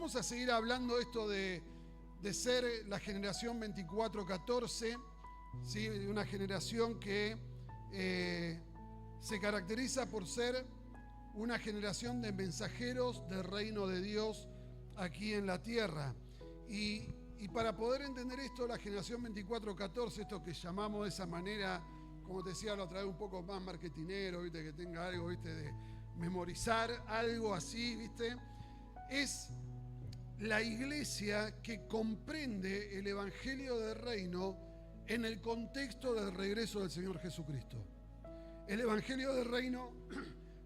vamos a seguir hablando esto de ser la generación 24-14, ¿sí? Una generación que se caracteriza por ser una generación de mensajeros del reino de Dios aquí en la tierra. Y para poder entender esto, la generación 24-14, esto que llamamos de esa manera, como te decía la otra vez, un poco más marketinero, ¿viste? Que tenga algo, ¿viste? De memorizar, algo así, ¿viste? Es la iglesia que comprende el evangelio del reino en el contexto del regreso del Señor Jesucristo. El evangelio del reino,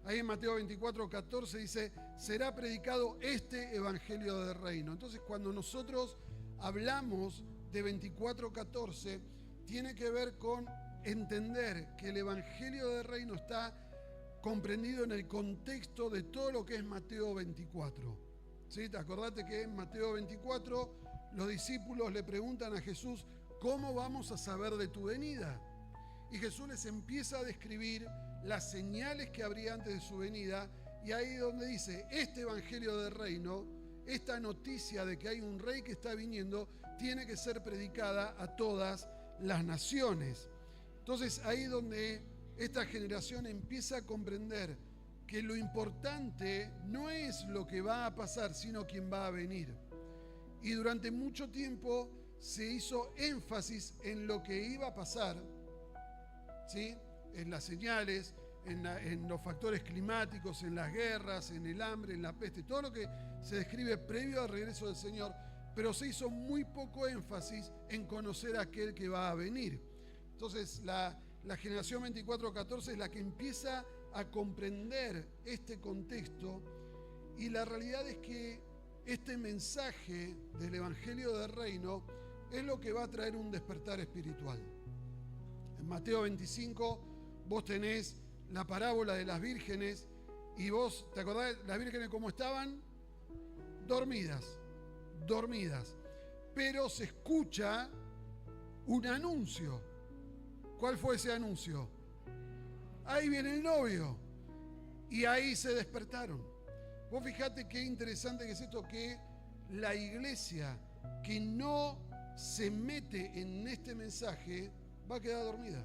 ahí en Mateo 24:14 dice, será predicado este evangelio del reino. Entonces, cuando nosotros hablamos de 24:14, tiene que ver con entender que el evangelio del reino está comprendido en el contexto de todo lo que es Mateo 24. ¿Sí? ¿Te acordate que en Mateo 24 los discípulos le preguntan a Jesús, ¿cómo vamos a saber de tu venida? Y Jesús les empieza a describir las señales que habría antes de su venida, y ahí donde dice, este evangelio del reino, esta noticia de que hay un rey que está viniendo, tiene que ser predicada a todas las naciones. Entonces ahí donde esta generación empieza a comprender que lo importante no es lo que va a pasar, sino quién va a venir. Y durante mucho tiempo se hizo énfasis en lo que iba a pasar, ¿sí? En las señales, en los factores climáticos, en las guerras, en el hambre, en la peste, todo lo que se describe previo al regreso del Señor, pero se hizo muy poco énfasis en conocer a aquel que va a venir. Entonces la generación 24-14 es la que empieza a comprender este contexto, y la realidad es que este mensaje del evangelio del reino es lo que va a traer un despertar espiritual. En Mateo 25 vos tenés la parábola de las vírgenes, y vos, ¿te acordás las vírgenes cómo estaban? Dormidas, pero se escucha un anuncio. ¿Cuál fue ese anuncio? Ahí viene el novio. Y ahí se despertaron. Vos fijate qué interesante que es esto, que la iglesia que no se mete en este mensaje va a quedar dormida.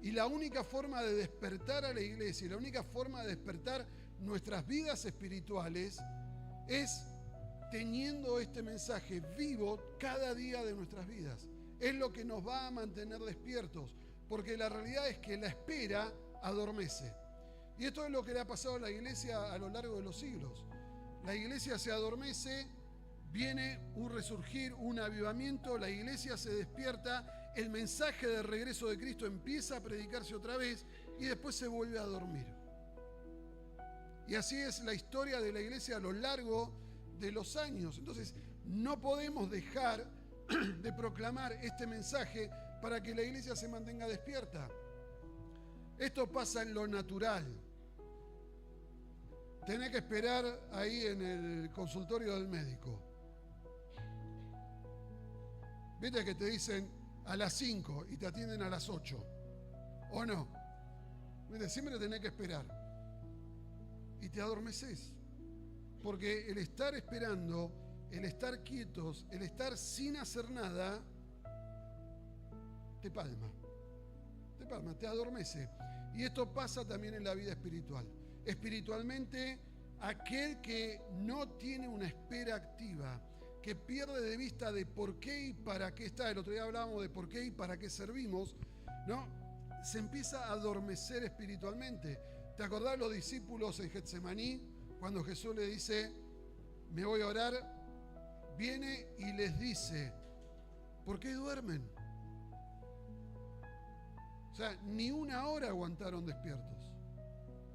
Y la única forma de despertar a la iglesia, y la única forma de despertar nuestras vidas espirituales es teniendo este mensaje vivo cada día de nuestras vidas. Es lo que nos va a mantener despiertos, porque la realidad es que la espera adormece. Y esto es lo que le ha pasado a la iglesia a lo largo de los siglos. La iglesia se adormece, viene un resurgir, un avivamiento, la iglesia se despierta, el mensaje del regreso de Cristo empieza a predicarse otra vez y después se vuelve a dormir. Y así es la historia de la iglesia a lo largo de los años. Entonces, no podemos dejar de proclamar este mensaje para que la iglesia se mantenga despierta. Esto pasa en lo natural. Tenés que esperar ahí en el consultorio del médico. Viste que te dicen a las 5 y te atienden a las 8. ¿O no? ¿Viste? Siempre tenés que esperar. Y te adormeces. Porque el estar esperando, el estar quietos, el estar sin hacer nada, te palma, te adormece. Y esto pasa también en la vida espiritual. Espiritualmente, aquel que no tiene una espera activa, que pierde de vista de por qué y para qué está, el otro día hablábamos de por qué y para qué servimos, ¿no? Se empieza a adormecer espiritualmente. ¿Te acordás los discípulos en Getsemaní, cuando Jesús le dice, me voy a orar? Viene y les dice, ¿por qué duermen? O sea, ni una hora aguantaron despiertos.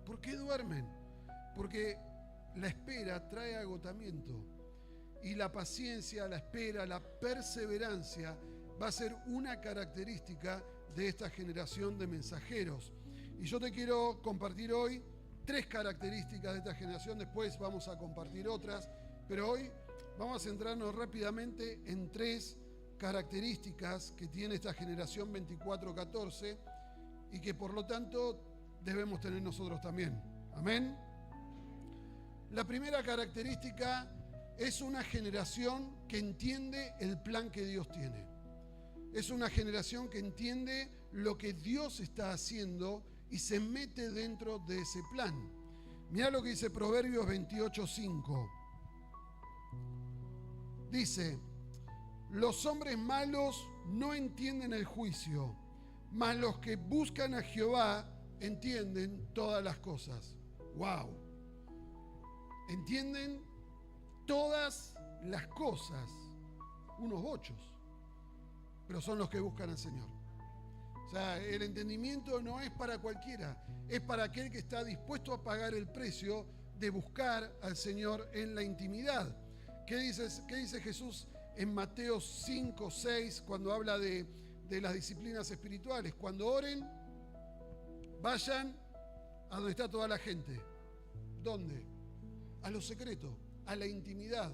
¿Por qué duermen? Porque la espera trae agotamiento. Y la paciencia, la espera, la perseverancia va a ser una característica de esta generación de mensajeros. Y yo te quiero compartir hoy 3 características de esta generación. Después vamos a compartir otras. Pero hoy vamos a centrarnos rápidamente en 3 características que tiene esta generación 24-14 y que por lo tanto debemos tener nosotros también. Amén. La primera característica es una generación que entiende el plan que Dios tiene. Es una generación que entiende lo que Dios está haciendo y se mete dentro de ese plan. Mirá lo que dice Proverbios 28:5. Dice: los hombres malos no entienden el juicio, mas los que buscan a Jehová entienden todas las cosas. ¡Wow! Entienden todas las cosas, unos bochos, pero son los que buscan al Señor. O sea, el entendimiento no es para cualquiera, es para aquel que está dispuesto a pagar el precio de buscar al Señor en la intimidad. ¿Qué dice Jesús en Mateo 5:6 cuando habla de las disciplinas espirituales? Cuando oren, vayan a donde está toda la gente. ¿Dónde? A lo secreto, a la intimidad.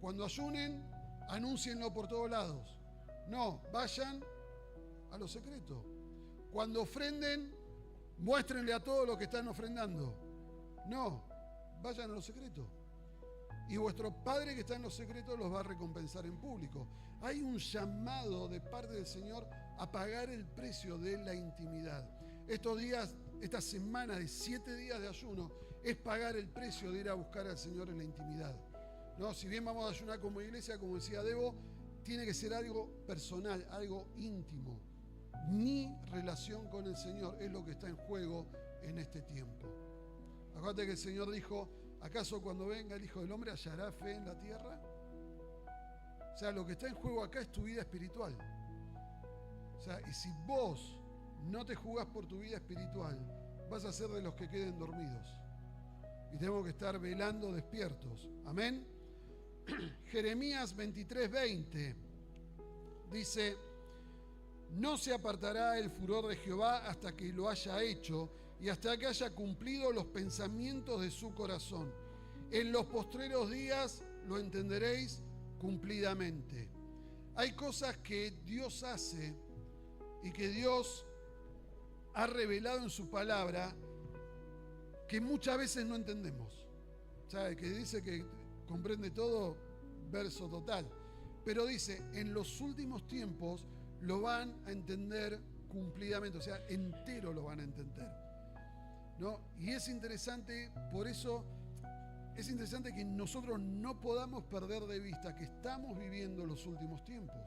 Cuando ayunen, anúncienlo por todos lados. No, vayan a lo secreto. Cuando ofrenden, muéstrenle a todos lo que están ofrendando. No, vayan a lo secreto. Y vuestro Padre que está en los secretos los va a recompensar en público. Hay un llamado de parte del Señor a pagar el precio de la intimidad. Estos días, esta semana de 7 días de ayuno, es pagar el precio de ir a buscar al Señor en la intimidad. ¿No? Si bien vamos a ayunar como iglesia, como decía Debo, tiene que ser algo personal, algo íntimo. Mi relación con el Señor es lo que está en juego en este tiempo. Acuérdate que el Señor dijo: ¿acaso cuando venga el Hijo del Hombre hallará fe en la tierra? O sea, lo que está en juego acá es tu vida espiritual. O sea, y si vos no te jugás por tu vida espiritual, vas a ser de los que queden dormidos. Y tenemos que estar velando despiertos. Amén. Jeremías 23:20 dice: no se apartará el furor de Jehová hasta que lo haya hecho y hasta que haya cumplido los pensamientos de su corazón. En los postreros días lo entenderéis cumplidamente. Hay cosas que Dios hace y que Dios ha revelado en su palabra que muchas veces no entendemos. ¿Sabe? Que dice que comprende todo, verso total. Pero dice, en los últimos tiempos lo van a entender cumplidamente, o sea, entero lo van a entender. ¿No? Y es interesante, por eso es interesante que nosotros no podamos perder de vista que estamos viviendo los últimos tiempos.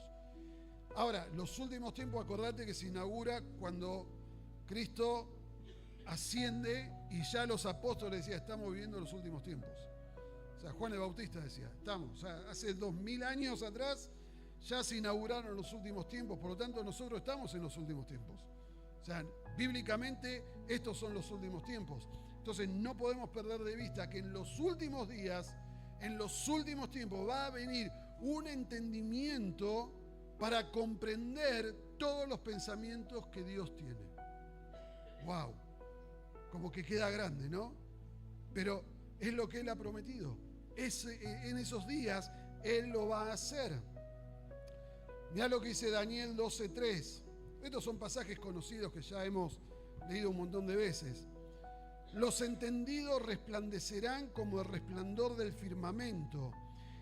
Ahora, los últimos tiempos, acordate que se inaugura cuando Cristo asciende y ya los apóstoles decían: estamos viviendo los últimos tiempos. O sea, Juan el Bautista decía, o sea, hace 2000 años atrás ya se inauguraron los últimos tiempos, por lo tanto nosotros estamos en los últimos tiempos. O sea, bíblicamente estos son los últimos tiempos. Entonces no podemos perder de vista que en los últimos días, en los últimos tiempos va a venir un entendimiento para comprender todos los pensamientos que Dios tiene. ¡Wow! Como que queda grande, ¿no? Pero es lo que Él ha prometido. En esos días Él lo va a hacer. Mirá lo que dice Daniel 12:3. Estos son pasajes conocidos que ya hemos leído un montón de veces. Los entendidos resplandecerán como el resplandor del firmamento,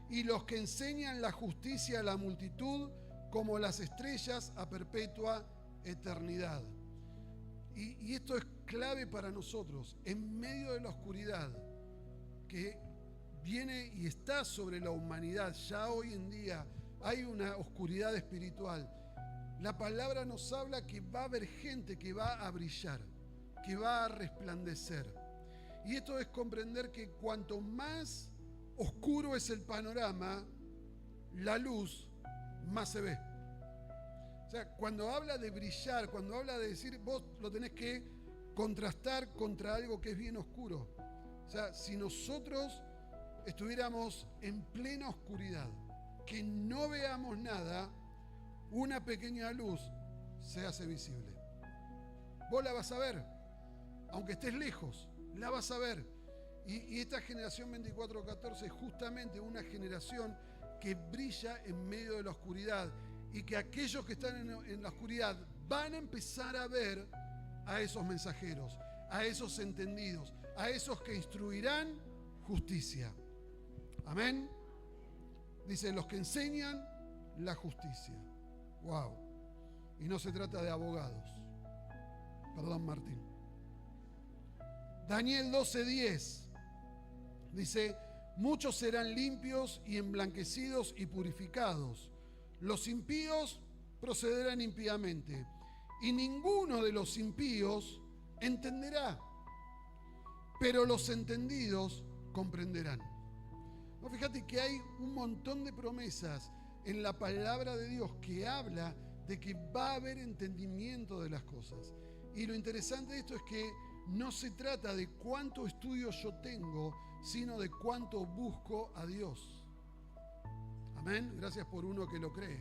y los que enseñan la justicia a la multitud como las estrellas a perpetua eternidad. Y esto es clave para nosotros, en medio de la oscuridad que viene y está sobre la humanidad. Ya hoy en día hay una oscuridad espiritual. La palabra nos habla que va a haber gente que va a brillar, que va a resplandecer. Y esto es comprender que cuanto más oscuro es el panorama, la luz más se ve. O sea, cuando habla de brillar, cuando habla de decir, vos lo tenés que contrastar contra algo que es bien oscuro. O sea, si nosotros estuviéramos en plena oscuridad, que no veamos nada, una pequeña luz se hace visible. Vos la vas a ver, aunque estés lejos, la vas a ver. Y esta generación 24-14 es justamente una generación que brilla en medio de la oscuridad, y que aquellos que están en la oscuridad van a empezar a ver a esos mensajeros, a esos entendidos, a esos que instruirán justicia. Amén. Dice, los que enseñan la justicia. Wow. Y no se trata de abogados. Perdón, Martín. Daniel 12:10 dice, muchos serán limpios y emblanquecidos y purificados. Los impíos procederán impíamente, y ninguno de los impíos entenderá, pero los entendidos comprenderán. No, fíjate que hay un montón de promesas en la palabra de Dios que habla de que va a haber entendimiento de las cosas. Y lo interesante de esto es que no se trata de cuánto estudio yo tengo, sino de cuánto busco a Dios. Amén. Gracias por uno que lo cree.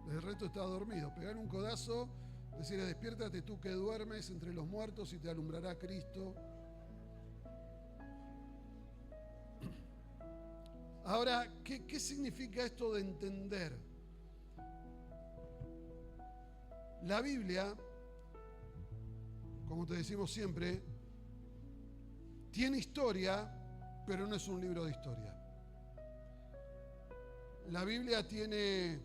El resto está dormido. Pegar un codazo, decirle, despiértate tú que duermes entre los muertos y te alumbrará Cristo. Ahora, ¿qué significa esto de entender? La Biblia, como te decimos siempre, tiene historia, pero no es un libro de historia. La Biblia tiene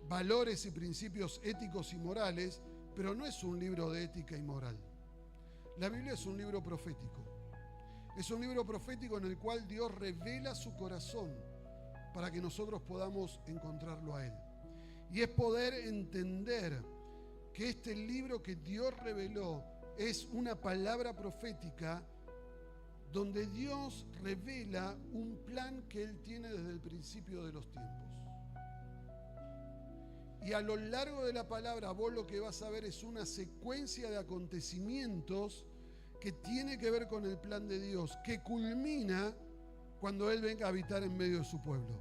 valores y principios éticos y morales, pero no es un libro de ética y moral. La Biblia es un libro profético. Es un libro profético en el cual Dios revela su corazón para que nosotros podamos encontrarlo a Él. Y es poder entender que este libro que Dios reveló es una palabra profética donde Dios revela un plan que Él tiene desde el principio de los tiempos. Y a lo largo de la palabra vos lo que vas a ver es una secuencia de acontecimientos que tiene que ver con el plan de Dios, que culmina cuando Él venga a habitar en medio de su pueblo.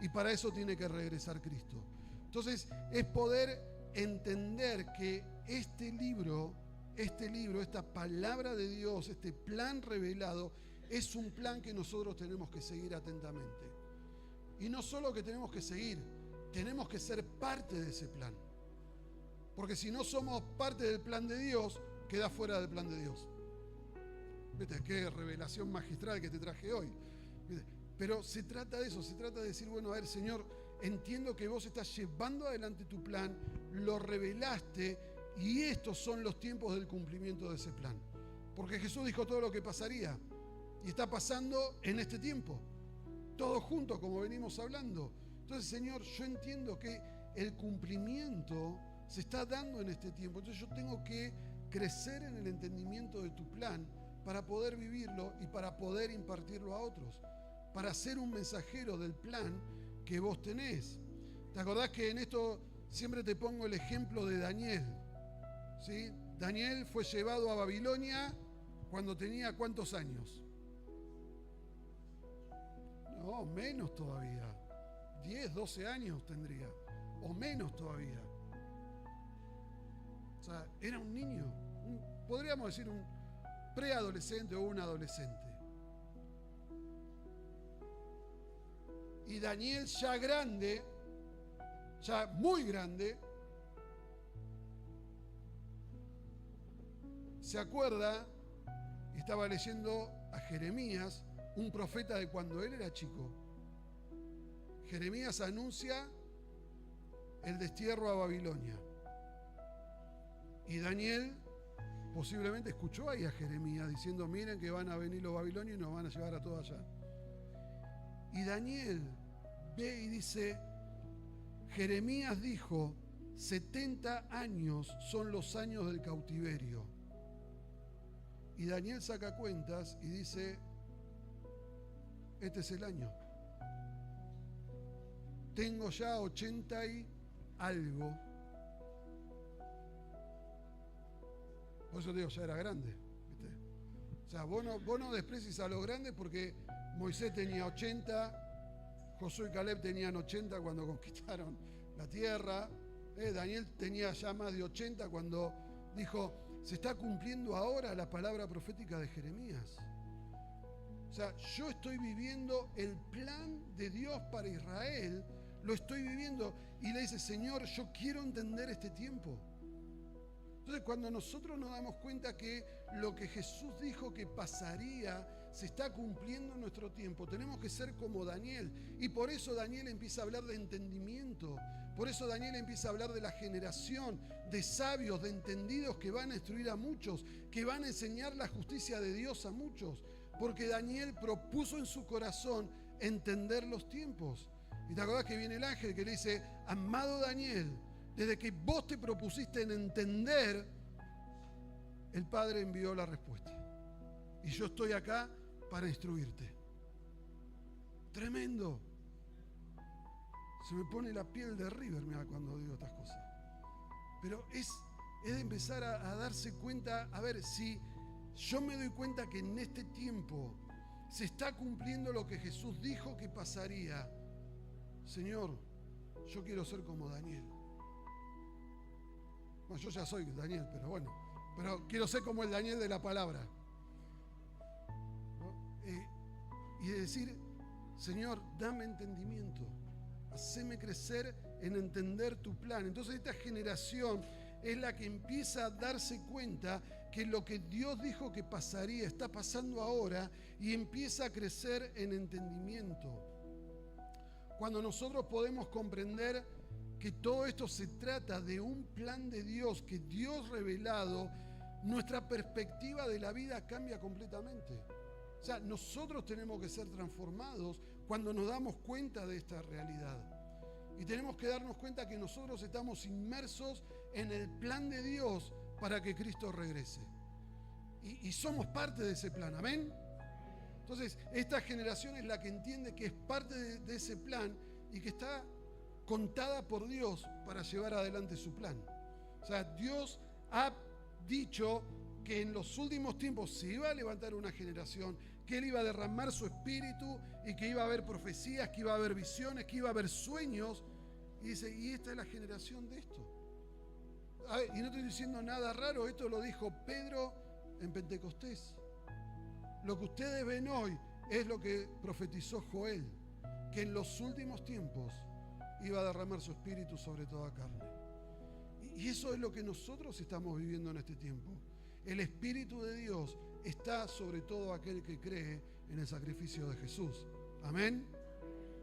Y para eso tiene que regresar Cristo. Entonces es poder entender que este libro, esta palabra de Dios, este plan revelado, es un plan que nosotros tenemos que seguir atentamente. Y no solo que tenemos que seguir, tenemos que ser parte de ese plan. Porque si no somos parte del plan de Dios, queda fuera del plan de Dios. ¿Viste? Qué revelación magistral que te traje hoy. ¿Viste? Pero se trata de eso, se trata de decir, bueno, a ver, Señor, entiendo que vos estás llevando adelante tu plan, lo revelaste y estos son los tiempos del cumplimiento de ese plan. Porque Jesús dijo todo lo que pasaría y está pasando en este tiempo, todos juntos como venimos hablando. Entonces, Señor, yo entiendo que el cumplimiento se está dando en este tiempo, entonces yo tengo que crecer en el entendimiento de tu plan para poder vivirlo y para poder impartirlo a otros, para ser un mensajero del plan que vos tenés. ¿Te acordás que en esto siempre te pongo el ejemplo de Daniel? ¿Sí? Daniel fue llevado a Babilonia cuando tenía ¿cuántos años? No, menos todavía. 10, 12 años tendría, o menos todavía. O sea, era un niño, podríamos decir un preadolescente o un adolescente. Y Daniel ya grande, ya muy grande, se acuerda, y estaba leyendo a Jeremías, un profeta de cuando él era chico. Jeremías anuncia el destierro a Babilonia. Y Daniel posiblemente escuchó ahí a Jeremías diciendo, miren que van a venir los babilonios y nos van a llevar a todos allá. Y Daniel ve y dice, Jeremías dijo, 70 años son los años del cautiverio. Y Daniel saca cuentas y dice, este es el año. Tengo ya 80 y algo. Por eso te digo, ya era grande, ¿viste? O sea, vos no desprecies a los grandes porque Moisés tenía 80, Josué y Caleb tenían 80 cuando conquistaron la tierra. Daniel tenía ya más de 80 cuando dijo, se está cumpliendo ahora la palabra profética de Jeremías. O sea, yo estoy viviendo el plan de Dios para Israel, lo estoy viviendo y le dice, Señor, yo quiero entender este tiempo. Entonces, cuando nosotros nos damos cuenta que lo que Jesús dijo que pasaría se está cumpliendo en nuestro tiempo, tenemos que ser como Daniel. Y por eso Daniel empieza a hablar de entendimiento. Por eso Daniel empieza a hablar de la generación de sabios, de entendidos que van a instruir a muchos, que van a enseñar la justicia de Dios a muchos. Porque Daniel propuso en su corazón entender los tiempos. Y te acordás que viene el ángel que le dice: amado Daniel, desde que vos te propusiste en entender, el Padre envió la respuesta. Y yo estoy acá para instruirte. Tremendo. Se me pone la piel de River, mira, cuando digo estas cosas. Pero es de empezar a darse cuenta, a ver, si yo me doy cuenta que en este tiempo se está cumpliendo lo que Jesús dijo que pasaría. Señor, yo quiero ser como Daniel. Bueno, yo ya soy Daniel, pero quiero ser como el Daniel de la palabra. ¿No? Y decir: Señor, dame entendimiento, haceme crecer en entender tu plan. Entonces esta generación es la que empieza a darse cuenta que lo que Dios dijo que pasaría está pasando ahora y empieza a crecer en entendimiento. Cuando nosotros podemos comprender que todo esto se trata de un plan de Dios, que Dios revelado, nuestra perspectiva de la vida cambia completamente. O sea, nosotros tenemos que ser transformados cuando nos damos cuenta de esta realidad. Y tenemos que darnos cuenta que nosotros estamos inmersos en el plan de Dios para que Cristo regrese. Y somos parte de ese plan, ¿amén? Entonces, esta generación es la que entiende que es parte de ese plan y que está contada por Dios para llevar adelante su plan. O sea, Dios ha dicho que en los últimos tiempos se iba a levantar una generación, que Él iba a derramar su espíritu y que iba a haber profecías, que iba a haber visiones, que iba a haber sueños. Y dice: y esta es la generación de esto. Y no estoy diciendo nada raro, esto lo dijo Pedro en Pentecostés. Lo que ustedes ven hoy es lo que profetizó Joel, que en los últimos tiempos iba a derramar su espíritu sobre toda carne. Y eso es lo que nosotros estamos viviendo en este tiempo. El Espíritu de Dios está sobre todo aquel que cree en el sacrificio de Jesús. Amén.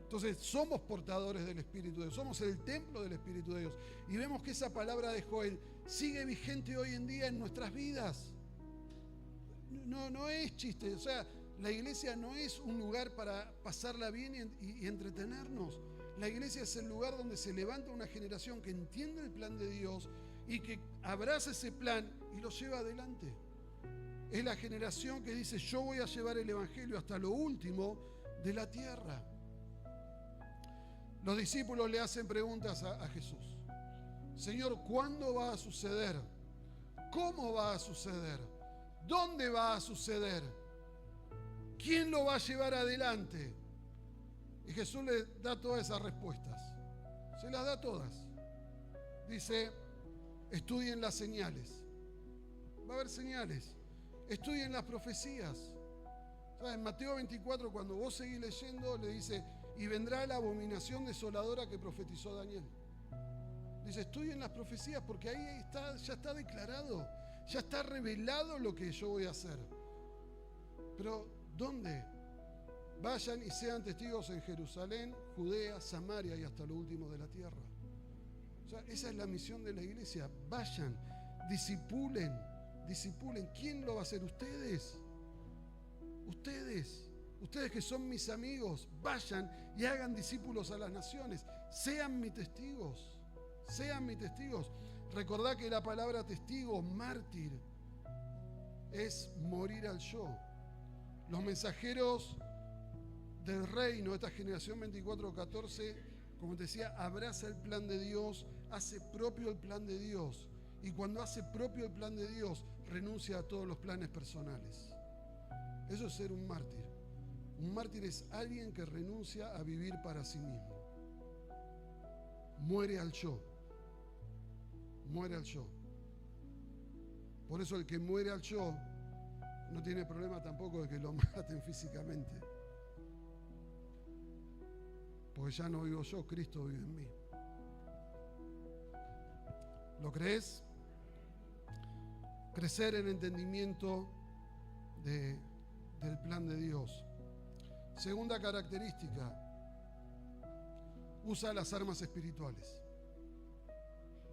Entonces somos portadores del Espíritu de Dios, somos el templo del Espíritu de Dios. Y vemos que esa palabra de Joel sigue vigente hoy en día en nuestras vidas. No es chiste, o sea, la iglesia no es un lugar para pasarla bien y entretenernos. La iglesia es el lugar donde se levanta una generación que entiende el plan de Dios y que abraza ese plan y lo lleva adelante. Es la generación que dice: yo voy a llevar el evangelio hasta lo último de la tierra. Los discípulos le hacen preguntas a Jesús: Señor, ¿cuándo va a suceder? ¿Cómo va a suceder? ¿Dónde va a suceder? ¿Quién lo va a llevar adelante? Y Jesús le da todas esas respuestas. Se las da todas. Dice: estudien las señales. Va a haber señales. Estudien las profecías. ¿Sabes? En Mateo 24, cuando vos seguís leyendo, le dice: y vendrá la abominación desoladora que profetizó Daniel. Dice: estudien las profecías, porque ahí está, ya está declarado, ya está revelado lo que yo voy a hacer. Pero, ¿dónde? Vayan y sean testigos en Jerusalén, Judea, Samaria y hasta lo último de la tierra. O sea, esa es la misión de la iglesia. Vayan, discipulen. ¿Quién lo va a hacer? Ustedes. Ustedes que son mis amigos, vayan y hagan discípulos a las naciones. Sean mis testigos. Recordá que la palabra testigo, mártir, es morir al yo. Los mensajeros del reino, esta generación 24-14, como te decía, abraza el plan de Dios, hace propio el plan de Dios. Y cuando hace propio el plan de Dios, renuncia a todos los planes personales. Eso es ser un mártir. Un mártir es alguien que renuncia a vivir para sí mismo. Muere al yo. Por eso el que muere al yo no tiene problema tampoco de que lo maten físicamente. Porque ya no vivo yo, Cristo vive en mí. ¿Lo crees? crecer en entendimiento del plan de Dios. Segunda característica, usa las armas espirituales.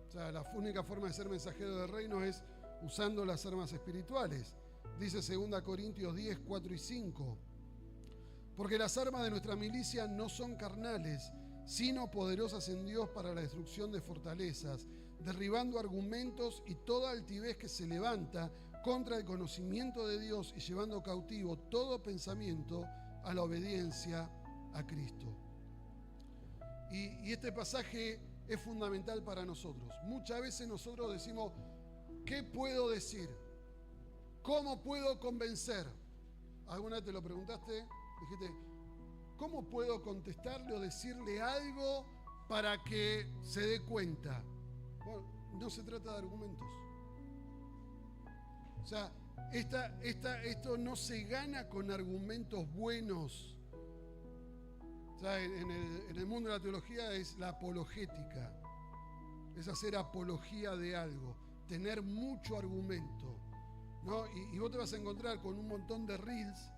O sea, la única forma de ser mensajero del reino es usando las armas espirituales. Dice 2 Corintios 10, 4 y 5. Porque las armas de nuestra milicia no son carnales, sino poderosas en Dios para la destrucción de fortalezas, derribando argumentos y toda altivez que se levanta contra el conocimiento de Dios y llevando cautivo todo pensamiento a la obediencia a Cristo. Y este pasaje es fundamental para nosotros. Muchas veces nosotros decimos, ¿qué puedo decir? ¿Cómo puedo convencer? ¿Alguna vez te lo preguntaste? Dijiste, ¿cómo puedo contestarle o decirle algo para que se dé cuenta? Bueno, no se trata de argumentos. O sea, esto no se gana con argumentos buenos. O sea, en el mundo de la teología es la apologética. Es hacer apología de algo, tener mucho argumento, ¿no? Y vos te vas a encontrar con un montón de reels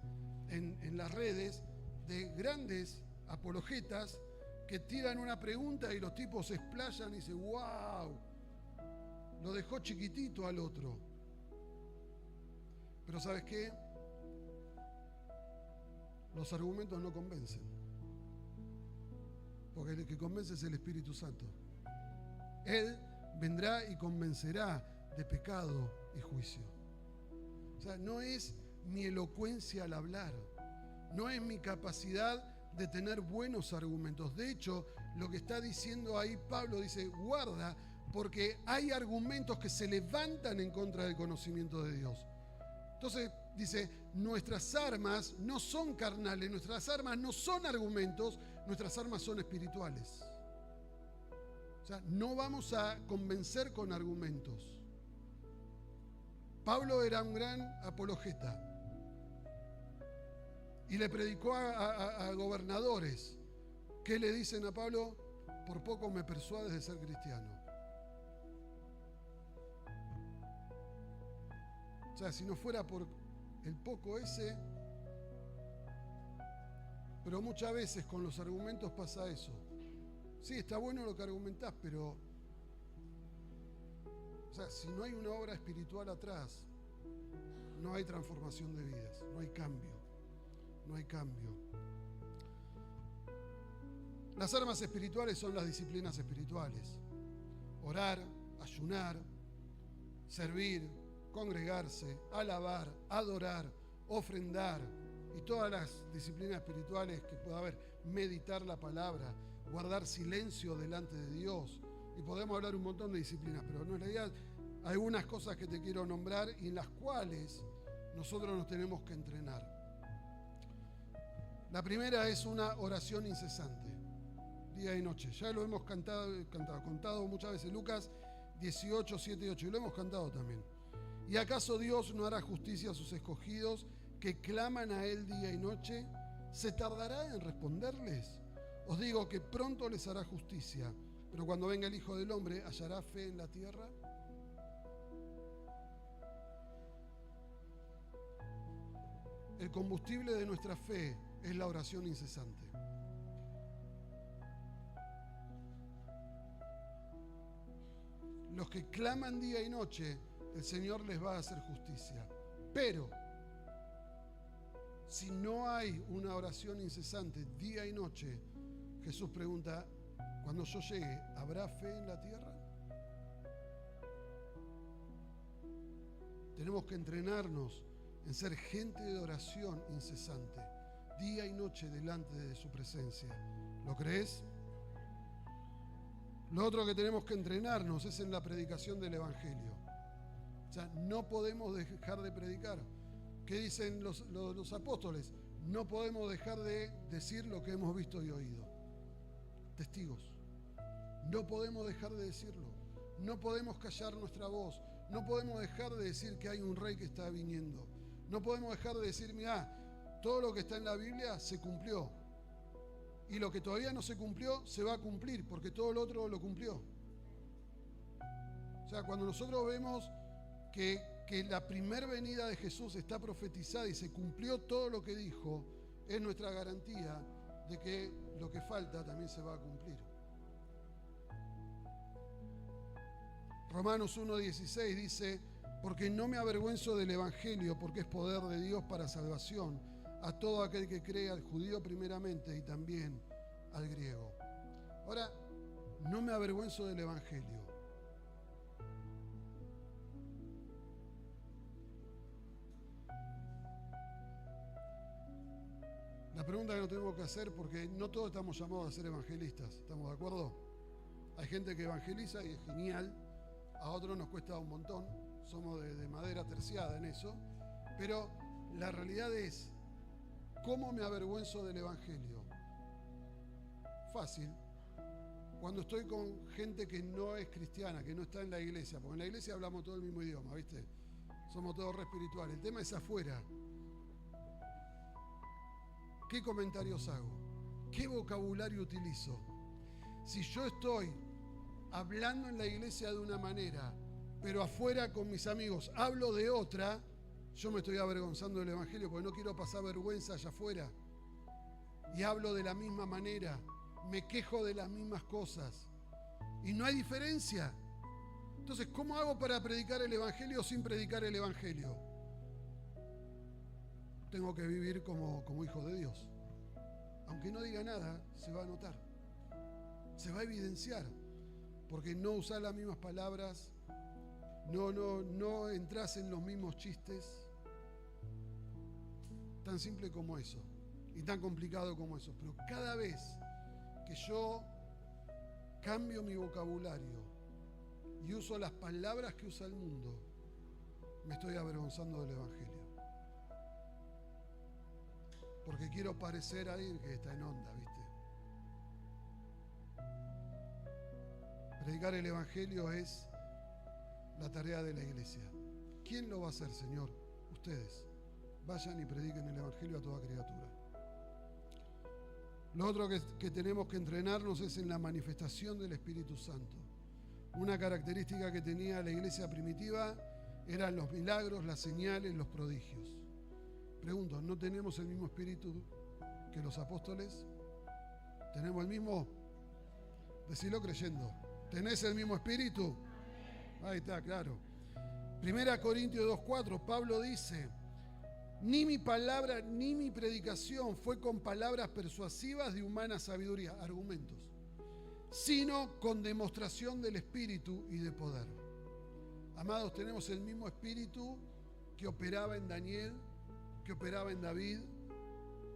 en las redes de grandes apologetas que tiran una pregunta y los tipos se explayan y dicen, wow, lo dejó chiquitito al otro. Pero ¿sabes qué? Los argumentos no convencen. Porque el que convence es el Espíritu Santo. Él vendrá y convencerá de pecado y juicio. O sea, no es mi elocuencia al hablar, no es mi capacidad de tener buenos argumentos. De hecho, lo que está diciendo ahí Pablo dice, guarda, porque hay argumentos que se levantan en contra del conocimiento de Dios. Entonces dice, nuestras armas no son carnales, nuestras armas no son argumentos, nuestras armas son espirituales. O sea, no vamos a convencer con argumentos. Pablo era un gran apologeta y le predicó a gobernadores. ¿Qué le dicen a Pablo? Por poco me persuades de ser cristiano. O sea, si no fuera por el poco ese, pero muchas veces con los argumentos pasa eso. Sí, está bueno lo que argumentás, pero o sea, si no hay una obra espiritual atrás, no hay transformación de vidas, no hay cambio, no hay cambio. Las armas espirituales son las disciplinas espirituales. Orar, ayunar, servir, congregarse, alabar, adorar, ofrendar y todas las disciplinas espirituales que pueda haber, meditar la palabra, guardar silencio delante de Dios. Y podemos hablar un montón de disciplinas, pero en realidad hay algunas cosas que te quiero nombrar y en las cuales nosotros nos tenemos que entrenar. La primera es una oración incesante, día y noche. Ya lo hemos contado muchas veces, Lucas 18, 7 y 8, y lo hemos cantado también. ¿Y acaso Dios no hará justicia a sus escogidos que claman a Él día y noche? ¿Se tardará en responderles? Os digo que pronto les hará justicia, pero cuando venga el Hijo del Hombre, ¿hallará fe en la tierra? El combustible de nuestra fe es la oración incesante. Los que claman día y noche, el Señor les va a hacer justicia. Pero si no hay una oración incesante día y noche, Jesús pregunta, cuando yo llegue, ¿habrá fe en la tierra? Tenemos que entrenarnos en ser gente de oración incesante, día y noche delante de su presencia. ¿Lo crees? Lo otro que tenemos que entrenarnos es en la predicación del Evangelio. O sea, no podemos dejar de predicar. ¿Qué dicen los apóstoles? No podemos dejar de decir lo que hemos visto y oído. Testigos. No podemos dejar de decirlo. No podemos callar nuestra voz. No podemos dejar de decir que hay un rey que está viniendo. No podemos dejar de decir, mirá, todo lo que está en la Biblia se cumplió. Y lo que todavía no se cumplió, se va a cumplir, porque todo lo otro lo cumplió. O sea, cuando nosotros vemos que que la primera venida de Jesús está profetizada y se cumplió todo lo que dijo, es nuestra garantía de que lo que falta también se va a cumplir. Romanos 1:16 dice: porque no me avergüenzo del Evangelio, porque es poder de Dios para salvación a todo aquel que cree, al judío primeramente y también al griego. Ahora, no me avergüenzo del Evangelio. La pregunta que nos tenemos que hacer, porque no todos estamos llamados a ser evangelistas, ¿estamos de acuerdo? Hay gente que evangeliza y es genial, a otros nos cuesta un montón, somos de madera terciada en eso, pero la realidad es, ¿cómo me avergüenzo del Evangelio? Fácil. Cuando estoy con gente que no es cristiana, que no está en la iglesia, porque en la iglesia hablamos todo el mismo idioma, ¿viste? Somos todos re espirituales. El tema es afuera. ¿Qué comentarios hago? ¿Qué vocabulario utilizo? Si yo estoy hablando en la iglesia de una manera, pero afuera con mis amigos hablo de otra, yo me estoy avergonzando del Evangelio porque no quiero pasar vergüenza allá afuera. Y hablo de la misma manera, me quejo de las mismas cosas. Y no hay diferencia. Entonces, ¿cómo hago para predicar el Evangelio sin predicar el Evangelio? Tengo que vivir como hijo de Dios. Aunque no diga nada, se va a notar. Se va a evidenciar. Porque no usar las mismas palabras, no entras en los mismos chistes. Tan simple como eso. Y tan complicado como eso. Pero cada vez que yo cambio mi vocabulario y uso las palabras que usa el mundo, me estoy avergonzando del Evangelio. Porque quiero parecer a alguien que está en onda, ¿viste? Predicar el Evangelio es la tarea de la iglesia. ¿Quién lo va a hacer, Señor? Ustedes. Vayan y prediquen el Evangelio a toda criatura. Lo otro que tenemos que entrenarnos es en la manifestación del Espíritu Santo. Una característica que tenía la iglesia primitiva eran los milagros, las señales, los prodigios. Pregunto, ¿no tenemos el mismo espíritu que los apóstoles? ¿Tenemos el mismo? Decilo creyendo. ¿Tenés el mismo espíritu? Ahí está, claro. 1 Corintios 2:4, Pablo dice: ni mi palabra ni mi predicación fue con palabras persuasivas de humana sabiduría, argumentos, sino con demostración del Espíritu y de poder. Amados, tenemos el mismo Espíritu que operaba en Daniel, que operaba en David,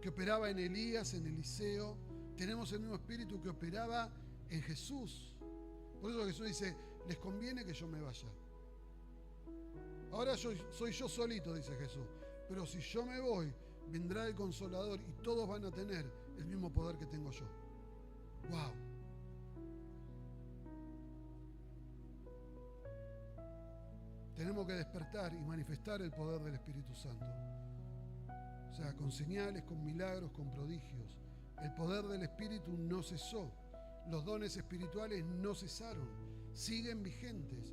que operaba en Elías, en Eliseo. Tenemos el mismo Espíritu que operaba en Jesús. Por eso Jesús dice: les conviene que yo me vaya. Ahora soy yo solito, dice Jesús. Pero si yo me voy, vendrá el Consolador y todos van a tener el mismo poder que tengo yo. ¡Wow! Tenemos que despertar y manifestar el poder del Espíritu Santo. O sea, con señales, con milagros, con prodigios. El poder del Espíritu no cesó. Los dones espirituales no cesaron. Siguen vigentes.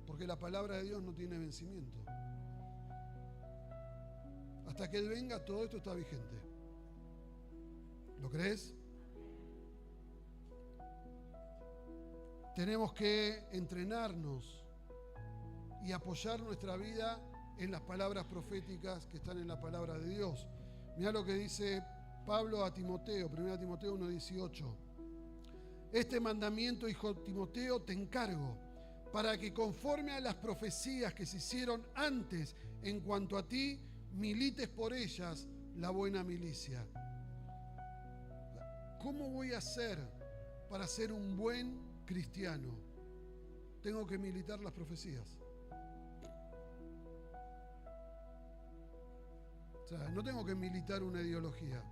Porque la palabra de Dios no tiene vencimiento. Hasta que Él venga, todo esto está vigente. ¿Lo crees? Tenemos que entrenarnos y apoyar nuestra vida en las palabras proféticas que están en la palabra de Dios. Mirá lo que dice Pablo a Timoteo, 1 Timoteo 1:18. Este mandamiento, hijo Timoteo, te encargo, para que conforme a las profecías que se hicieron antes en cuanto a ti, milites por ellas la buena milicia. ¿Cómo voy a hacer para ser un buen cristiano? Tengo que militar las profecías. O sea, no tengo que militar una ideología.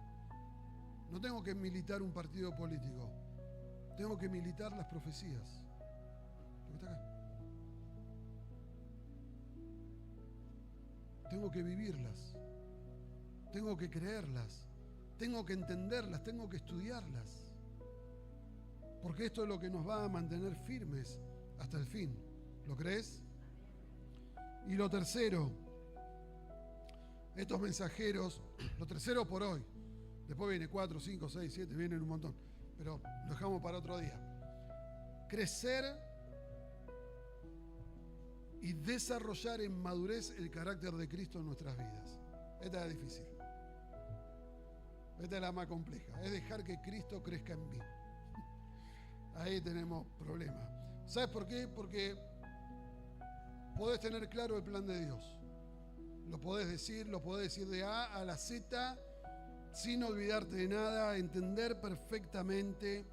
No tengo que militar un partido político. Tengo que militar las profecías. Lo que está acá. Tengo que vivirlas, tengo que creerlas, tengo que entenderlas, tengo que estudiarlas. Porque esto es lo que nos va a mantener firmes hasta el fin. ¿Lo crees? Y lo tercero, estos mensajeros, lo tercero por hoy, después viene 4, 5, 6, 7, vienen un montón, pero lo dejamos para otro día. Crecer y desarrollar en madurez el carácter de Cristo en nuestras vidas. Esta es difícil. Esta es la más compleja. Es dejar que Cristo crezca en mí. Ahí tenemos problemas. ¿Sabes por qué? Porque podés tener claro el plan de Dios. Lo podés decir de A a la Z, sin olvidarte de nada, entender perfectamente.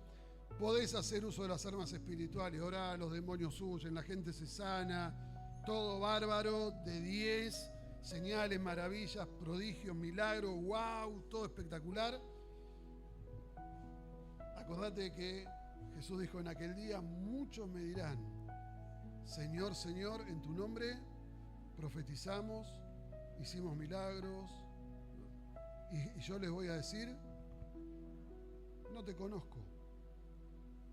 Podés hacer uso de las armas espirituales, orar, los demonios huyen, la gente se sana, todo bárbaro, de 10, señales, maravillas, prodigios, milagros, wow, todo espectacular. Acordate que Jesús dijo en aquel día, muchos me dirán, Señor, Señor, en tu nombre profetizamos, hicimos milagros, y yo les voy a decir, no te conozco.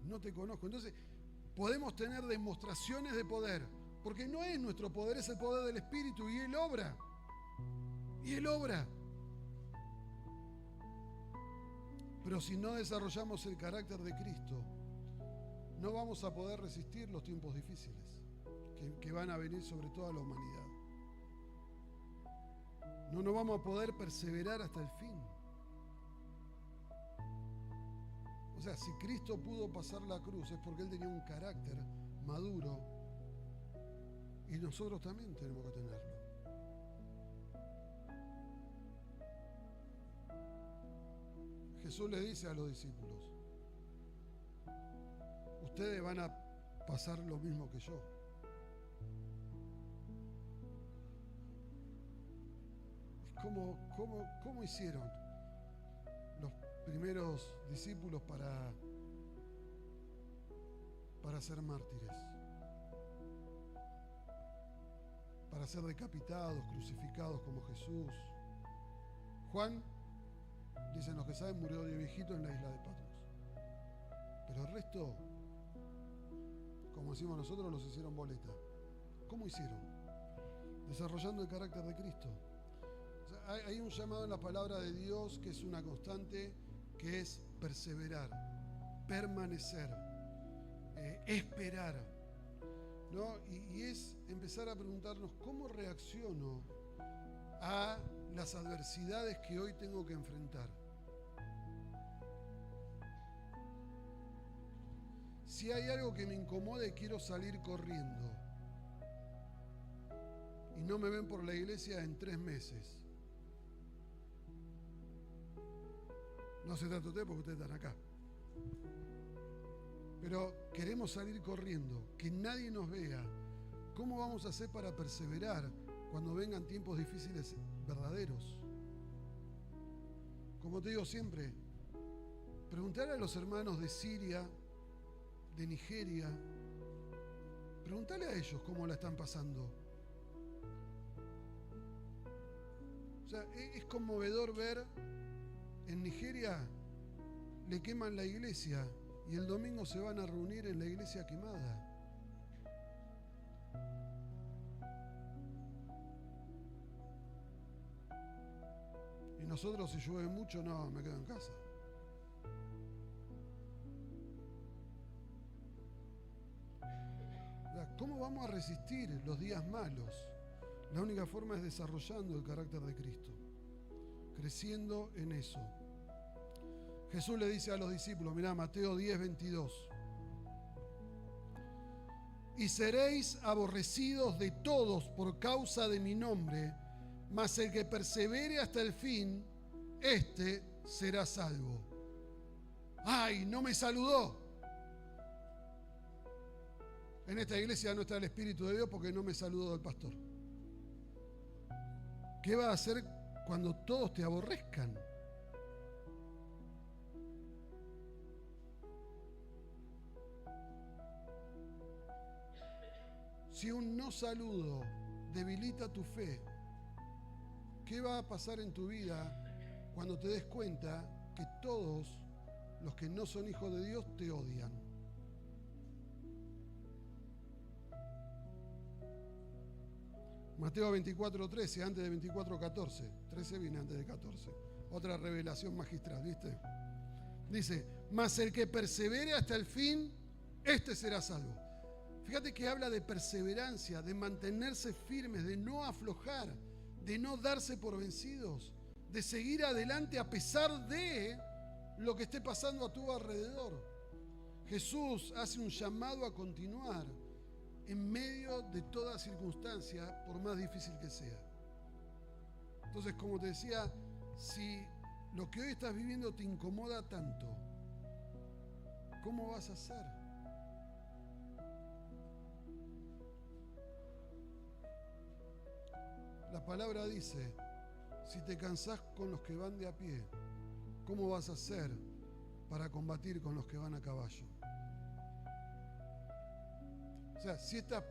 No te conozco. Entonces, podemos tener demostraciones de poder, porque no es nuestro poder, es el poder del Espíritu, y Él obra. Y Él obra. Pero si no desarrollamos el carácter de Cristo, no vamos a poder resistir los tiempos difíciles que van a venir sobre toda la humanidad. No vamos a poder perseverar hasta el fin. O sea, si Cristo pudo pasar la cruz es porque Él tenía un carácter maduro y nosotros también tenemos que tenerlo. Jesús le dice a los discípulos, ustedes van a pasar lo mismo que yo. ¿Cómo hicieron los primeros discípulos para ser mártires? Para ser decapitados, crucificados como Jesús. Juan, dicen los que saben, murió de viejito en la isla de Patmos. Pero el resto, como decimos nosotros, los hicieron boleta. ¿Cómo hicieron? Desarrollando el carácter de Cristo. O sea, hay un llamado en la palabra de Dios que es una constante, que es perseverar, permanecer, esperar, ¿no? Y es empezar a preguntarnos cómo reacciono a las adversidades que hoy tengo que enfrentar. Si hay algo que me incomode, quiero salir corriendo. Y no me ven por la iglesia en 3 meses. No se trata de ustedes porque ustedes están acá. Pero queremos salir corriendo, que nadie nos vea. ¿Cómo vamos a hacer para perseverar cuando vengan tiempos difíciles verdaderos? Como te digo siempre, preguntar a los hermanos de Siria, de Nigeria, preguntarle a ellos cómo la están pasando. O sea, es conmovedor ver en Nigeria le queman la iglesia y el domingo se van a reunir en la iglesia quemada. Y nosotros, si llueve mucho, no, me quedo en casa. ¿Cómo vamos a resistir los días malos? La única forma es desarrollando el carácter de Cristo, creciendo en eso. Jesús le dice a los discípulos, mirá, Mateo 10, 22. Y seréis aborrecidos de todos por causa de mi nombre, mas el que persevere hasta el fin, éste será salvo. ¡Ay, no me saludó! En esta iglesia no está el Espíritu de Dios porque no me saludó el pastor. ¿Qué va a hacer cuando todos te aborrezcan? Si un no saludo debilita tu fe, ¿qué va a pasar en tu vida cuando te des cuenta que todos los que no son hijos de Dios te odian? Mateo 24:13, antes de 24:14. 13 viene antes de 14. Otra revelación magistral, ¿viste? Dice, mas el que persevere hasta el fin, este será salvo. Fíjate que habla de perseverancia, de mantenerse firmes, de no aflojar, de no darse por vencidos, de seguir adelante a pesar de lo que esté pasando a tu alrededor. Jesús hace un llamado a continuar en medio de toda circunstancia, por más difícil que sea. Entonces, como te decía, si lo que hoy estás viviendo te incomoda tanto, ¿cómo vas a hacer? La palabra dice, si te cansás con los que van de a pie, ¿cómo vas a hacer para combatir con los que van a caballo? O sea, si estas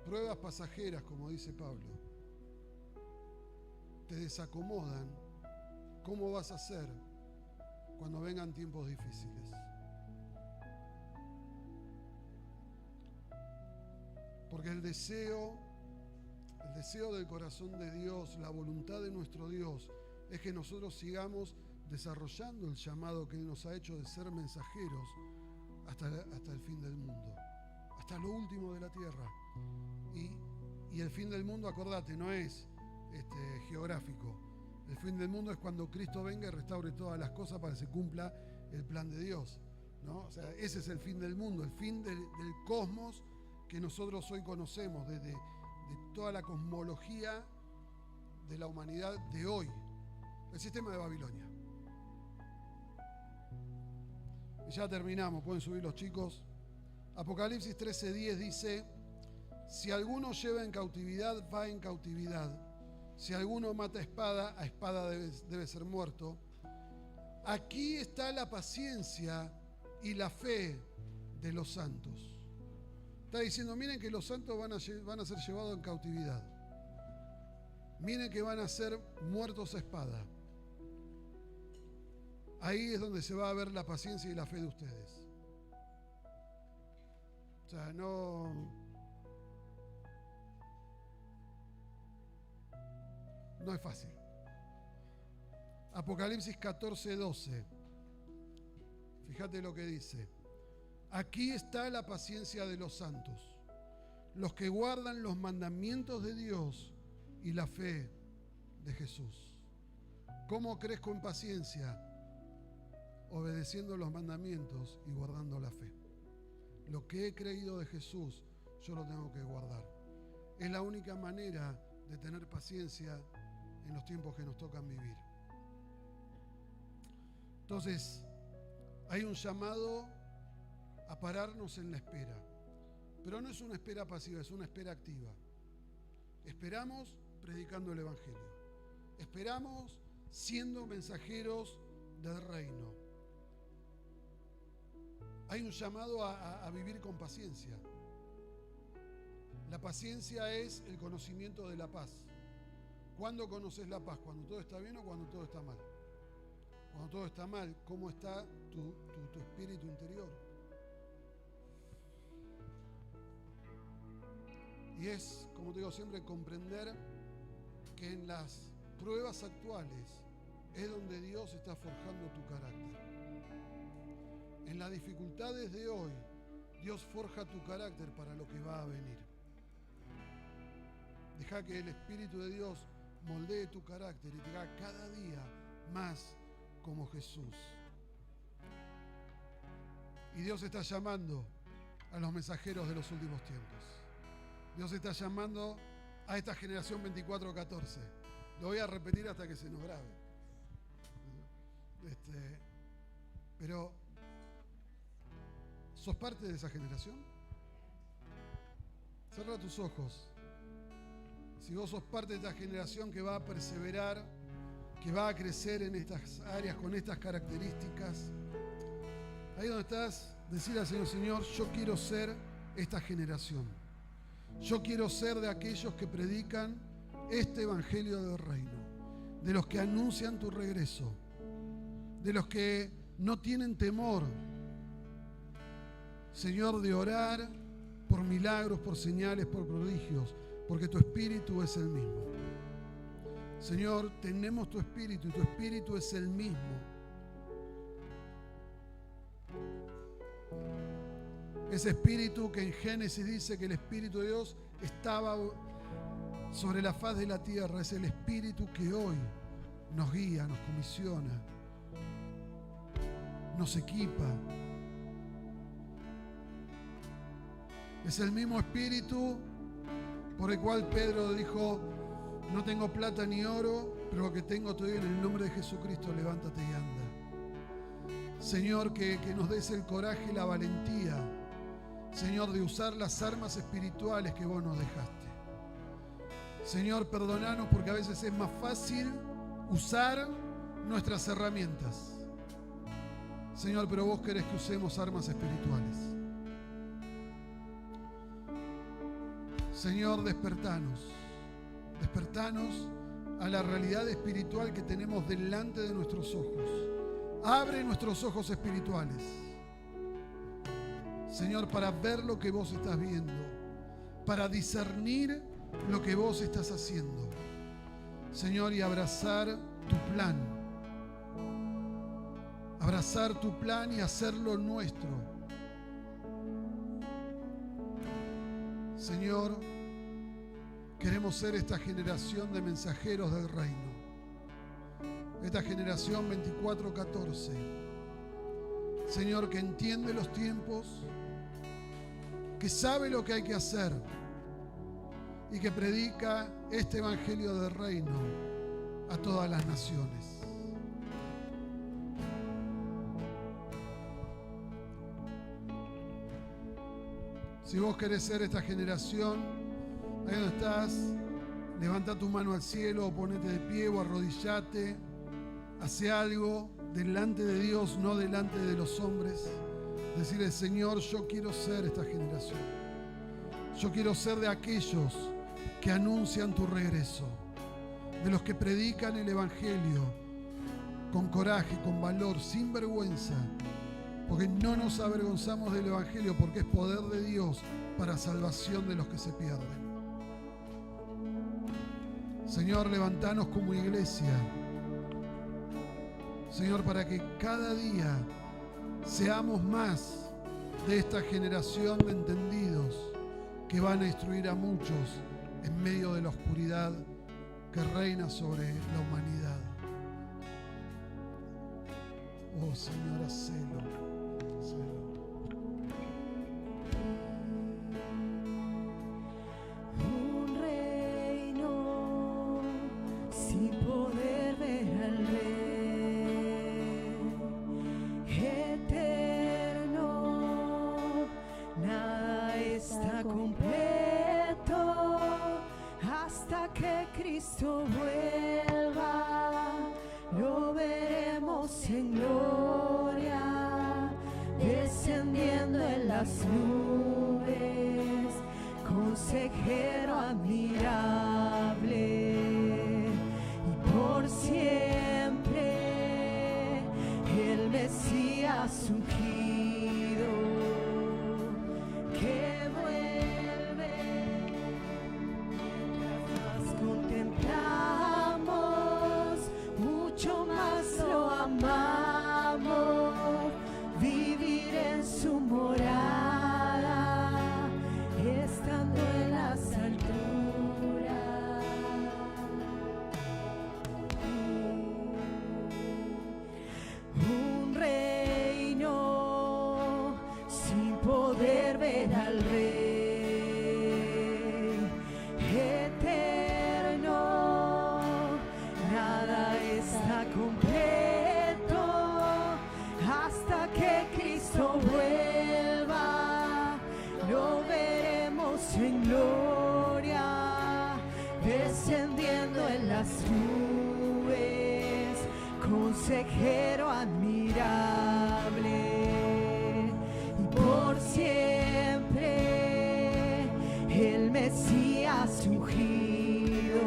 pruebas pasajeras, como dice Pablo, te desacomodan, ¿cómo vas a hacer cuando vengan tiempos difíciles? Porque el deseo del corazón de Dios, la voluntad de nuestro Dios, es que nosotros sigamos desarrollando el llamado que Él nos ha hecho de ser mensajeros hasta el fin del mundo, hasta lo último de la tierra. Y el fin del mundo, acordate, no es geográfico. El fin del mundo es cuando Cristo venga y restaure todas las cosas para que se cumpla el plan de Dios, ¿no? O sea, ese es el fin del mundo, el fin del cosmos que nosotros hoy conocemos, de toda la cosmología de la humanidad de hoy, el sistema de Babilonia. Y ya terminamos, pueden subir los chicos. Apocalipsis 13:10 dice, si alguno lleva en cautividad, va en cautividad. Si alguno mata a espada debe ser muerto. Aquí está la paciencia y la fe de los santos. Está diciendo, miren que los santos van a ser llevados en cautividad. Miren que van a ser muertos a espada. Ahí es donde se va a ver la paciencia y la fe de ustedes. O sea, no es fácil. Apocalipsis 14:12. Fíjate lo que dice. Aquí está la paciencia de los santos, los que guardan los mandamientos de Dios y la fe de Jesús. ¿Cómo crezco en paciencia? Obedeciendo los mandamientos y guardando la fe. Lo que he creído de Jesús, yo lo tengo que guardar. Es la única manera de tener paciencia en los tiempos que nos tocan vivir. Entonces, hay un llamado a pararnos en la espera, pero no es una espera pasiva, es una espera activa. Esperamos predicando el Evangelio, esperamos siendo mensajeros del reino. Hay un llamado a vivir con paciencia. La paciencia es el conocimiento de la paz. ¿Cuándo conoces la paz? ¿Cuando todo está bien o cuando todo está mal? Cuando todo está mal, ¿cómo está tu espíritu interior? Y es, como te digo siempre, comprender que en las pruebas actuales es donde Dios está forjando tu carácter. En las dificultades de hoy, Dios forja tu carácter para lo que va a venir. Deja que el Espíritu de Dios moldee tu carácter y te haga cada día más como Jesús. Y Dios está llamando a los mensajeros de los últimos tiempos. Dios está llamando a esta generación 24-14. Lo voy a repetir hasta que se nos grabe. Pero, ¿sos parte de esa generación? Cierra tus ojos. Si vos sos parte de esta generación que va a perseverar, que va a crecer en estas áreas con estas características, ahí donde estás, decirle al Señor, Señor, yo quiero ser esta generación. Yo quiero ser de aquellos que predican este evangelio del reino, de los que anuncian tu regreso, de los que no tienen temor, Señor, de orar por milagros, por señales, por prodigios, porque tu espíritu es el mismo. Señor, tenemos tu espíritu y tu espíritu es el mismo. Ese espíritu que en Génesis dice que el Espíritu de Dios estaba sobre la faz de la tierra, es el espíritu que hoy nos guía, nos comisiona, nos equipa. Es el mismo espíritu por el cual Pedro dijo: no tengo plata ni oro, pero lo que tengo te doy en el nombre de Jesucristo, levántate y anda. Señor, que nos des el coraje y la valentía, Señor, de usar las armas espirituales que vos nos dejaste. Señor, perdonanos porque a veces es más fácil usar nuestras herramientas. Señor, pero vos querés que usemos armas espirituales. Señor, despertanos a la realidad espiritual que tenemos delante de nuestros ojos. Abre nuestros ojos espirituales, Señor, para ver lo que vos estás viendo, para discernir lo que vos estás haciendo, Señor, y abrazar tu plan. Abrazar tu plan y hacerlo nuestro. Señor, queremos ser esta generación de mensajeros del reino. Esta generación 24-14. Señor, que entiende los tiempos, que sabe lo que hay que hacer y que predica este evangelio del reino a todas las naciones. Si vos querés ser esta generación, ahí donde estás, levanta tu mano al cielo, o ponete de pie o arrodillate, hace algo delante de Dios, no delante de los hombres. Decirle: Señor, yo quiero ser esta generación. Yo quiero ser de aquellos que anuncian tu regreso, de los que predican el evangelio con coraje, con valor, sin vergüenza, porque no nos avergonzamos del evangelio, porque es poder de Dios para salvación de los que se pierden. Señor, levantanos como iglesia, Señor, para que cada día seamos más de esta generación de entendidos que van a instruir a muchos en medio de la oscuridad que reina sobre la humanidad. Oh, Señor, hacelo. Un reino sin poder ver al Rey eterno, nada está completo hasta que Cristo vuelva. Lo veremos en gloria, descendiendo en las nubes, consejero admirable, y por siempre el Mesías ungido que vuelve. Mientras más contemplamos, mucho más lo amamos, vivir en su morada, estando en las alturas. Un reino sin poder ver al Rey eterno, nada está completo hasta que Cristo vuelva. Lo veremos en gloria, descendiendo en las nubes, consejero admirable, y por siempre el Mesías ungido,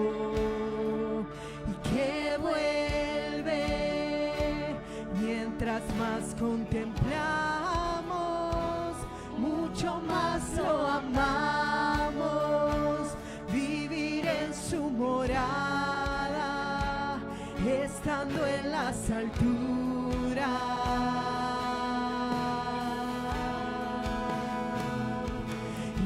y que vuelve. Mientras más contemplamos, mucho más lo amamos, estando en las alturas.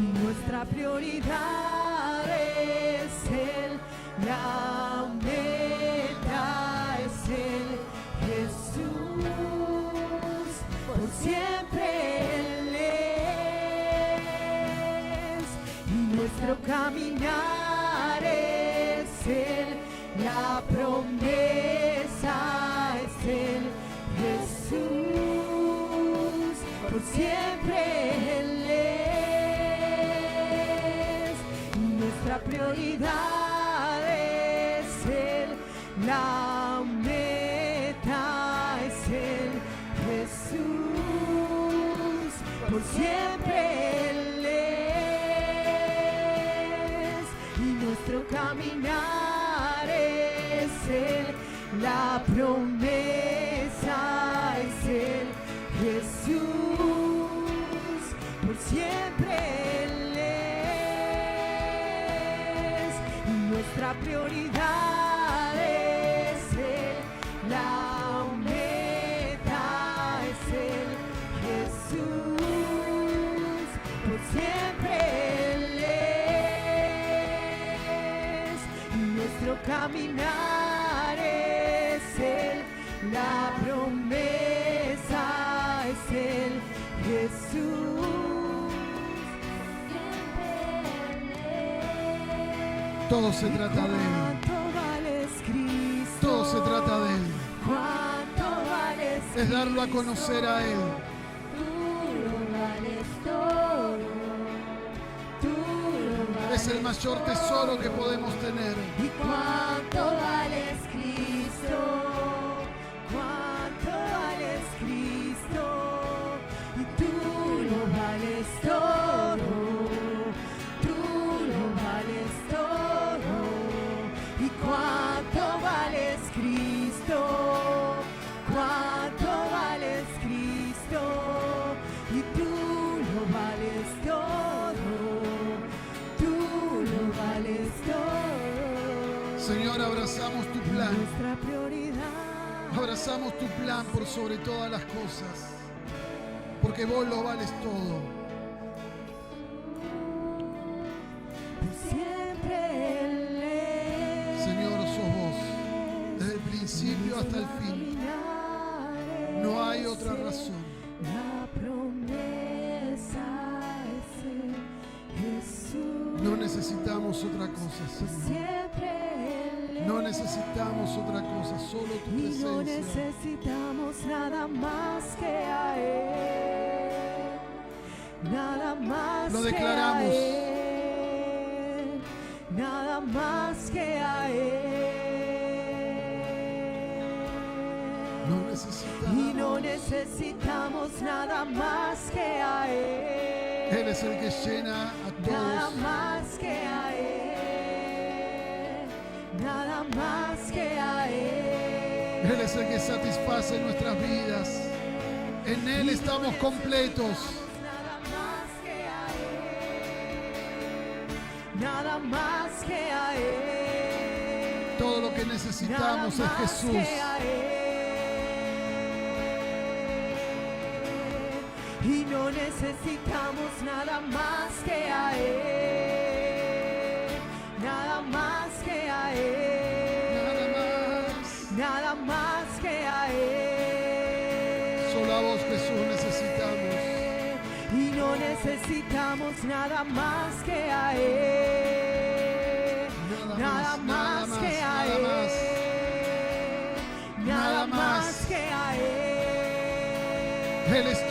Y nuestra prioridad es Él, la meta es Él, Jesús, por siempre Él es. Y nuestro caminar es Él, la promesa es Él, Jesús, por siempre Él es. Y nuestra prioridad es Él, la meta es Él, Jesús, por siempre Él es. Y nuestro caminar es Él, la promesa es Él, Jesús, por siempre Él es. Y nuestra prioridad es Él, la meta es Él, Jesús, por siempre Él es. Y nuestro caminar es Él, la promesa es Él, Jesús. Todo se trata de Él. ¿Cuánto vales, Cristo? Todo se trata de Él. ¿Cuánto vales, Es darlo a conocer a Él. Tú lo vales todo. Tú lo vales. Es el mayor tesoro que podemos tener. ¿Y cuánto vales, Cristo? ¿Cuánto vales, Cristo? Y tú lo vales todo. Tú lo vales todo. ¿Y cuánto vales, Cristo? ¿Cuánto vales, Cristo? Y tú lo vales todo. Tú lo vales todo. Señor, abrazamos tu plan. Nuestra prioridad. Abrazamos tu plan por sobre todas las cosas. Porque vos lo vales todo. Por siempre Él es. Señor, sos vos. Desde el principio hasta el fin. No hay otra razón. La promesa es Él, Jesús. No necesitamos otra cosa, Señor. Siempre Él es. No necesitamos otra cosa, solo tu Y no presencia. necesitamos nada más que a Él. Nada más Lo que declaramos. a Él. Nada más que a Él. No Y necesitamos. no necesitamos nada más que a Él. Él es el que llena a Nada todos. más que a Él. Nada más que a Él. Él es el que satisface nuestras vidas. En Él estamos completos. Nada más que a Él. Nada más que a Él. Todo lo que necesitamos es Jesús. Y no necesitamos nada más que a Él. Nada más que a Él. Nada más que a Él. Solo a vos, Jesús, necesitamos. Y no necesitamos nada más que a Él. Nada más que a Él. Nada más que a Él. Él es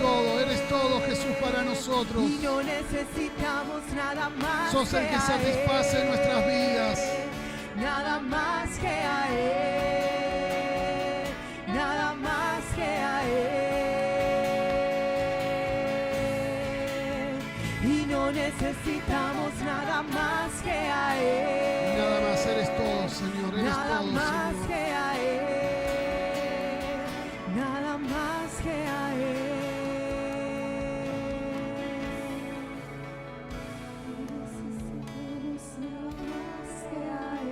todo Jesús para nosotros. Y no necesitamos nada más. Sos el que satisface nuestras vidas. Nada más que a Él. Nada más que a Él. Y no necesitamos nada más que a Él. Nada más, eres todo, Señor. Eres Nada todo, más Señor. que a Él. Nada más que a Él.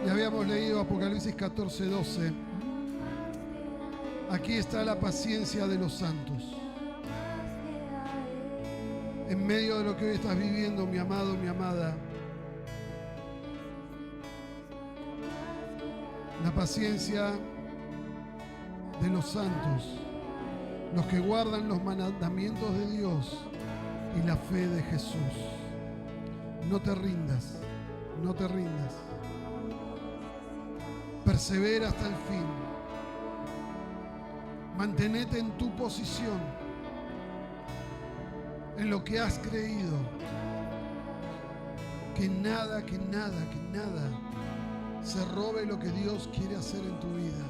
Y habíamos leído Apocalipsis 14:12. Aquí está la paciencia de los santos. En medio de lo que hoy estás viviendo, mi amado, mi amada, la paciencia de los santos, los que guardan los mandamientos de Dios y la fe de Jesús. No te rindas, no te rindas. Persevera hasta el fin. Mantenete en tu posición, en lo que has creído. Que nada se robe lo que Dios quiere hacer en tu vida.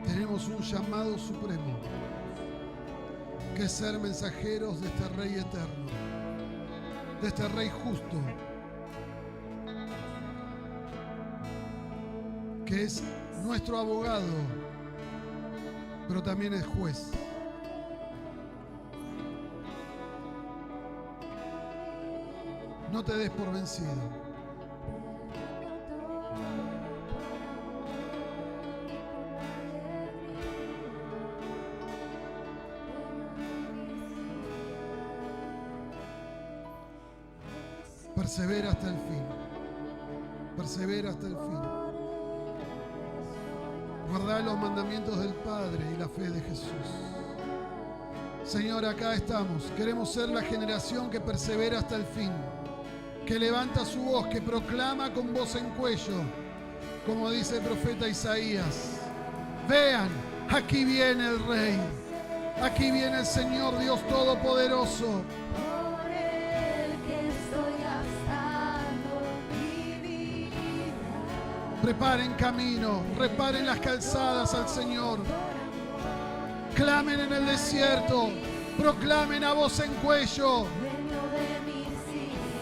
Tenemos un llamado supremo, que es ser mensajeros de este Rey eterno, de este Rey justo, que es nuestro abogado, pero también es juez. No te des por vencido. Persevera hasta el fin. Persevera hasta el fin. Guardá los mandamientos del Padre y la fe de Jesús. Señor, acá estamos. Queremos ser la generación que persevera hasta el fin, que levanta su voz, que proclama con voz en cuello, como dice el profeta Isaías. Vean, aquí viene el Rey. Aquí viene el Señor Dios Todopoderoso. Preparen camino, reparen las calzadas al Señor. Clamen en el desierto, proclamen a voz en cuello.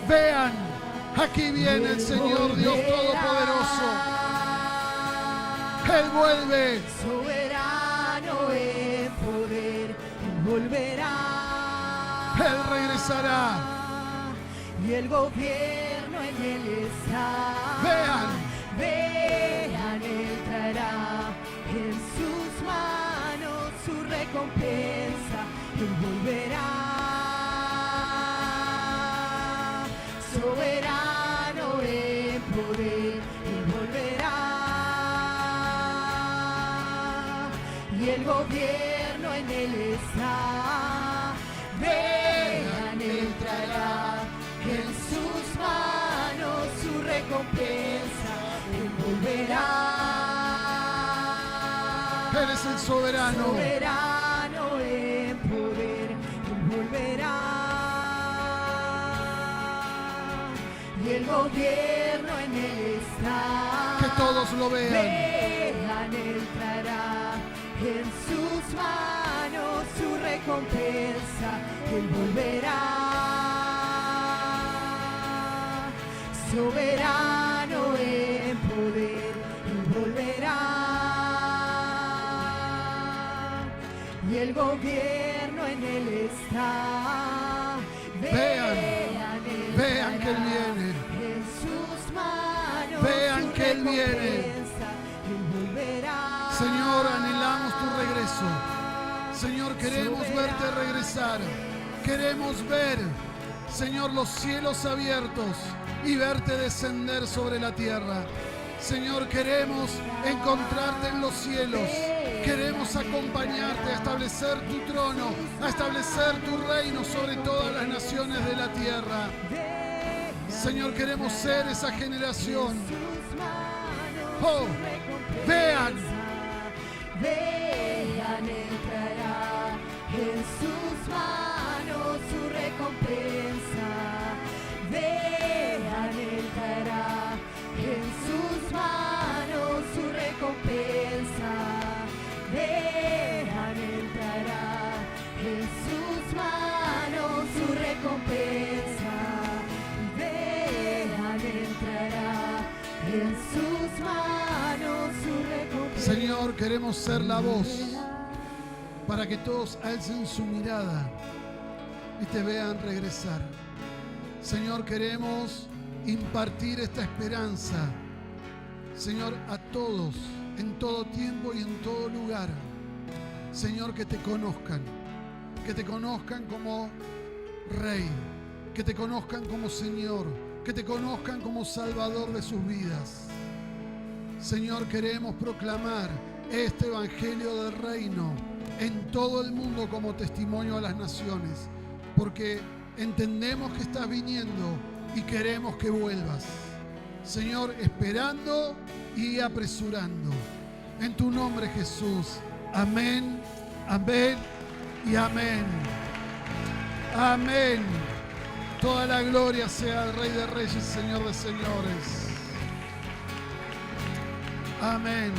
Vean, aquí viene el Señor Dios Todopoderoso. Él vuelve. Soberano en poder, Él volverá. Él regresará. Y el gobierno en Él está. Vean. Vean, Él traerá en sus manos su recompensa. Él volverá. Soberano en poder, Él volverá. Y el gobierno en Él está. Vean, Él traerá en sus manos su recompensa. Él volverá. Él es el soberano. Soberano en poder, Él volverá. Y el gobierno en Él está. Que todos lo vean. Vean, Él traerá en sus manos su recompensa. Él volverá. Soberano en poder, Él volverá. Y el gobierno en Él está. Vean que Él viene. En sus manos Vean que Él viene. Él volverá. Señor, anhelamos tu regreso. Señor, queremos verte regresar. Queremos ver, Señor, los cielos abiertos y verte descender sobre la tierra. Señor, queremos encontrarte en los cielos. Queremos acompañarte a establecer tu trono, a establecer tu reino sobre todas las naciones de la tierra. Señor, queremos ser esa generación. Oh, vean. Vean, Él traerá en sus manos su recompensa. Vean, Él traerá en sus manos su recompensa. Vean, Él traerá en sus manos su recompensa. Vean, Él traerá en sus manos su recompensa. Señor, queremos ser la voz para que todos alcen su mirada y te vean regresar. Señor, queremos impartir esta esperanza, Señor, a todos en todo tiempo y en todo lugar. Señor, que te conozcan como Rey, que te conozcan como Señor, que te conozcan como Salvador de sus vidas. Señor, queremos proclamar este Evangelio del Reino en todo el mundo como testimonio a las naciones, porque entendemos que estás viniendo y queremos que vuelvas. Señor, esperando y apresurando. En tu nombre, Jesús. Amén, amén y amén. Amén. Toda la gloria sea al Rey de Reyes y Señor de Señores. Amén.